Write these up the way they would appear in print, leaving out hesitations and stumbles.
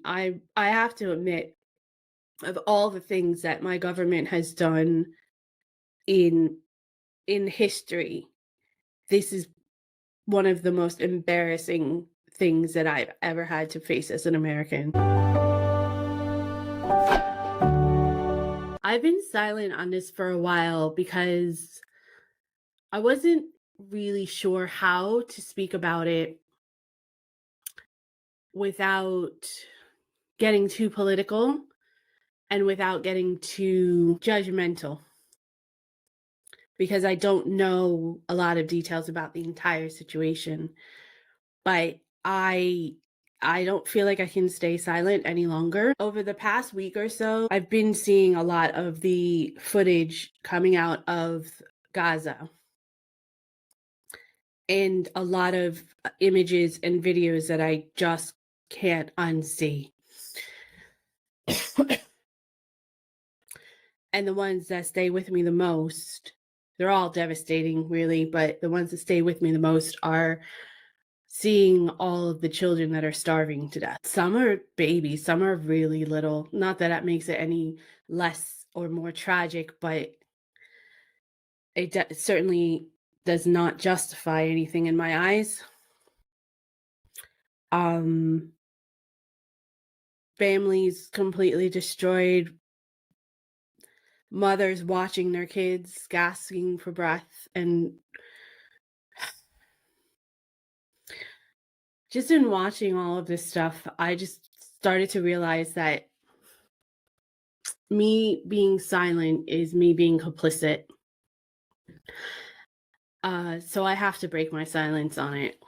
I have to admit, of all the things that my government has done in history, this is one of the most embarrassing things that I've ever had to face as an American. I've been silent on this for a while because I wasn't really sure how to speak about it without getting too political and without getting too judgmental, because I don't know a lot of details about the entire situation. But I don't feel like I can stay silent any longer. Over the past week or so, I've been seeing a lot of the footage coming out of Gaza and a lot of images and videos that I just can't unsee. And the ones that stay with me the most, they're all devastating, really, but the ones that stay with me the most are seeing all of the children that are starving to death. Some are babies, some are really little. Not that that makes it any less or more tragic, but it certainly does not justify anything in my eyes. Um, Families completely destroyed, mothers watching their kids gasping for breath, and just in watching all of this stuff, I just started to realize that me being silent is me being complicit. So I have to break my silence on it.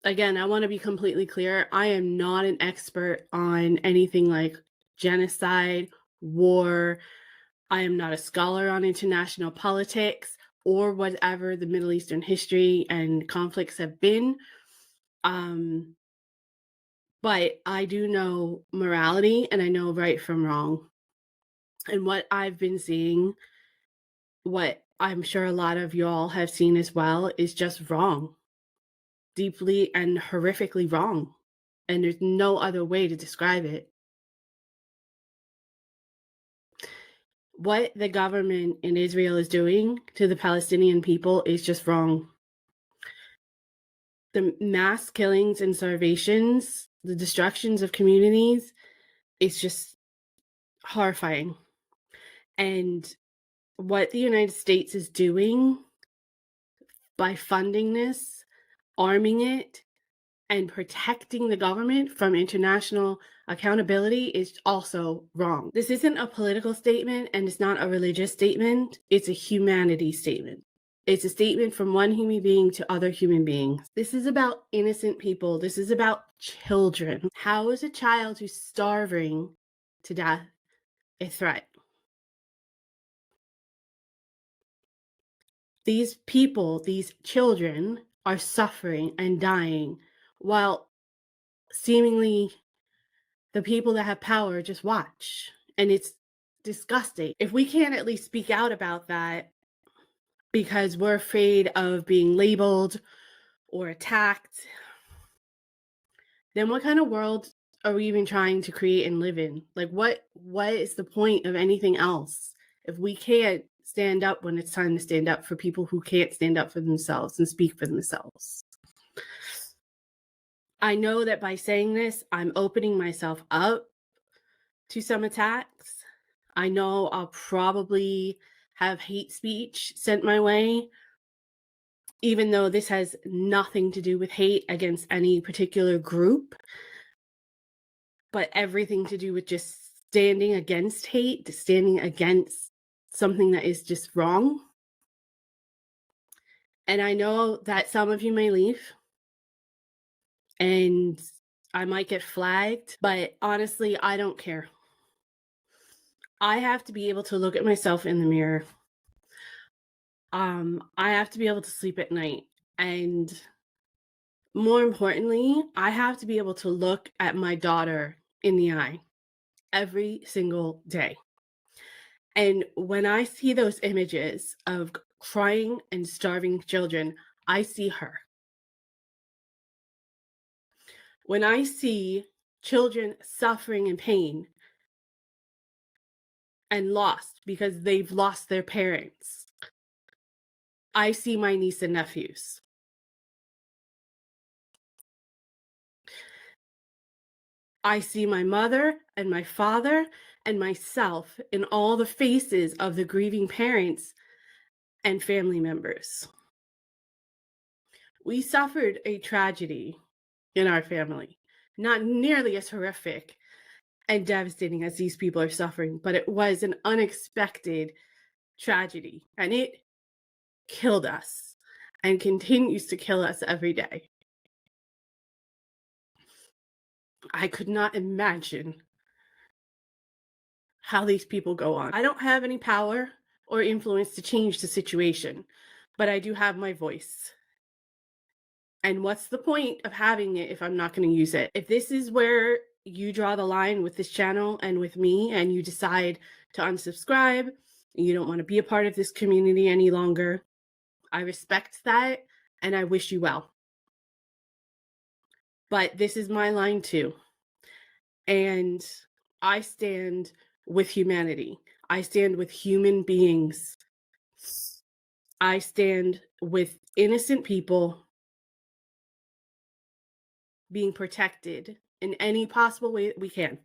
Again, I want to be completely clear. I am not an expert on anything like genocide, war. I am not a scholar on international politics or whatever the Middle Eastern history and conflicts have been. Um, but I do know morality and I know right from wrong. And what I've been seeing, what I'm sure a lot of y'all have seen as well, is just wrong, deeply and horrifically wrong. And there's no other way to describe it. What the government in Israel is doing to the Palestinian people is just wrong. The mass killings and starvations, the destructions of communities, is just horrifying. And what the United States is doing by funding this, arming it, and protecting the government from international accountability is also wrong. This isn't a political statement and it's not a religious statement. It's a humanity statement. It's a statement from one human being to other human beings. This is about innocent people. This is about children. How is a child who's starving to death a threat? These people, these children, are suffering and dying while seemingly the people that have power just watch. And it's disgusting. If we can't at least speak out about that because we're afraid of being labeled or attacked, then what kind of world are we even trying to create and live in? Like what is the point of anything else if we can't stand up when it's time to stand up for people who can't stand up for themselves and speak for themselves? I know that by saying this, I'm opening myself up to some attacks. I know I'll probably have hate speech sent my way, even though this has nothing to do with hate against any particular group, but everything to do with just standing against hate, standing against something that is just wrong. And I know that some of you may leave and I might get flagged, but honestly, I don't care. I have to be able to look at myself in the mirror. I have to be able to sleep at night. And more importantly, I have to be able to look at my daughter in the eye every single day. And when I see those images of crying and starving children, I see her. When I see children suffering in pain and lost because they've lost their parents, I see my niece and nephews. I see my mother and my father and myself in all the faces of the grieving parents and family members. We suffered a tragedy in our family, not nearly as horrific and devastating as these people are suffering, but it was an unexpected tragedy, and it killed us and continues to kill us every day. I could not imagine how these people go on. I don't have any power or influence to change the situation, but I do have my voice. And what's the point of having it if I'm not going to use it? If this is where you draw the line with this channel and with me, and you decide to unsubscribe, and you don't want to be a part of this community any longer, I respect that and I wish you well. But this is my line too. And I stand with humanity. I stand with human beings. I stand with innocent people being protected in any possible way that we can.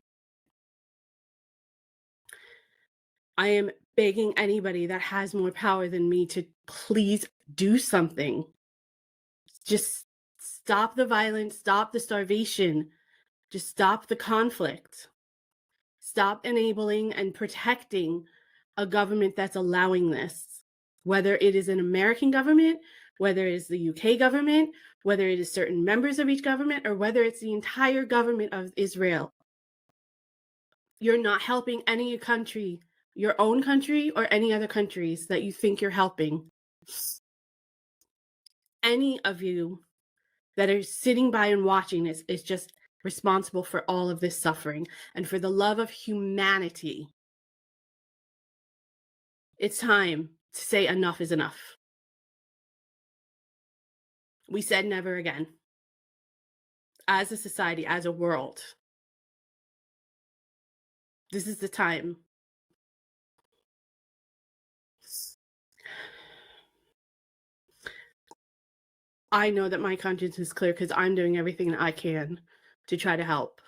I am begging anybody that has more power than me to please do something. Just stop the violence, stop the starvation, just stop the conflict. Stop enabling and protecting a government that's allowing this, whether it is an American government, whether it is the UK government, whether it is certain members of each government, or whether it's the entire government of Israel. You're not helping any country, your own country or any other countries that you think you're helping. Any of you that are sitting by and watching this is just responsible for all of this suffering. And for the love of humanity, it's time to say enough is enough. We said never again. As a society, as a world, this is the time. I know that my conscience is clear because I'm doing everything that I can to try to help.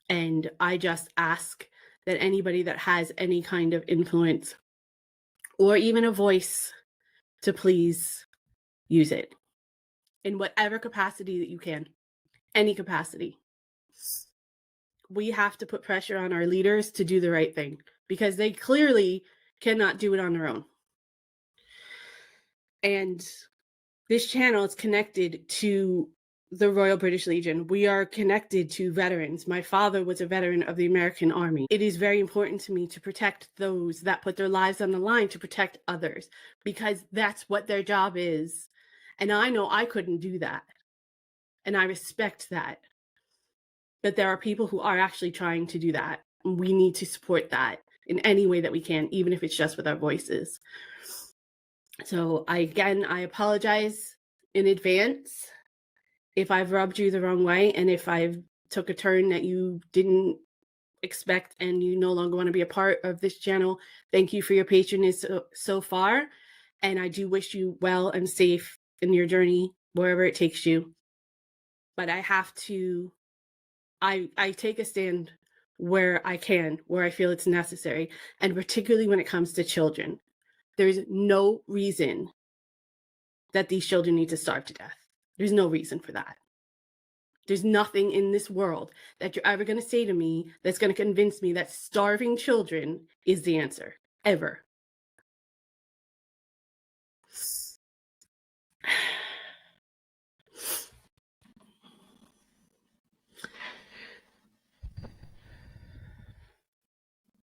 And I just ask that anybody that has any kind of influence or even a voice to please use it in whatever capacity that you can, any capacity. We have to put pressure on our leaders to do the right thing because they clearly cannot do it on their own. And this channel is connected to the Royal British Legion. We are connected to veterans. My father was a veteran of the American Army. It is very important to me to protect those that put their lives on the line to protect others, because that's what their job is. And I know I couldn't do that. And I respect that. But there are people who are actually trying to do that. We need to support that in any way that we can, even if it's just with our voices. So I apologize in advance if I've rubbed you the wrong way, and if I've took a turn that you didn't expect and you no longer want to be a part of this channel. Thank you for your patronage so far. And I do wish you well and safe in your journey, wherever it takes you. But I have to, I take a stand where I can, where I feel it's necessary. And particularly when it comes to children, there's no reason that these children need to starve to death. There's no reason for that. There's nothing in this world that you're ever going to say to me that's going to convince me that starving children is the answer, ever.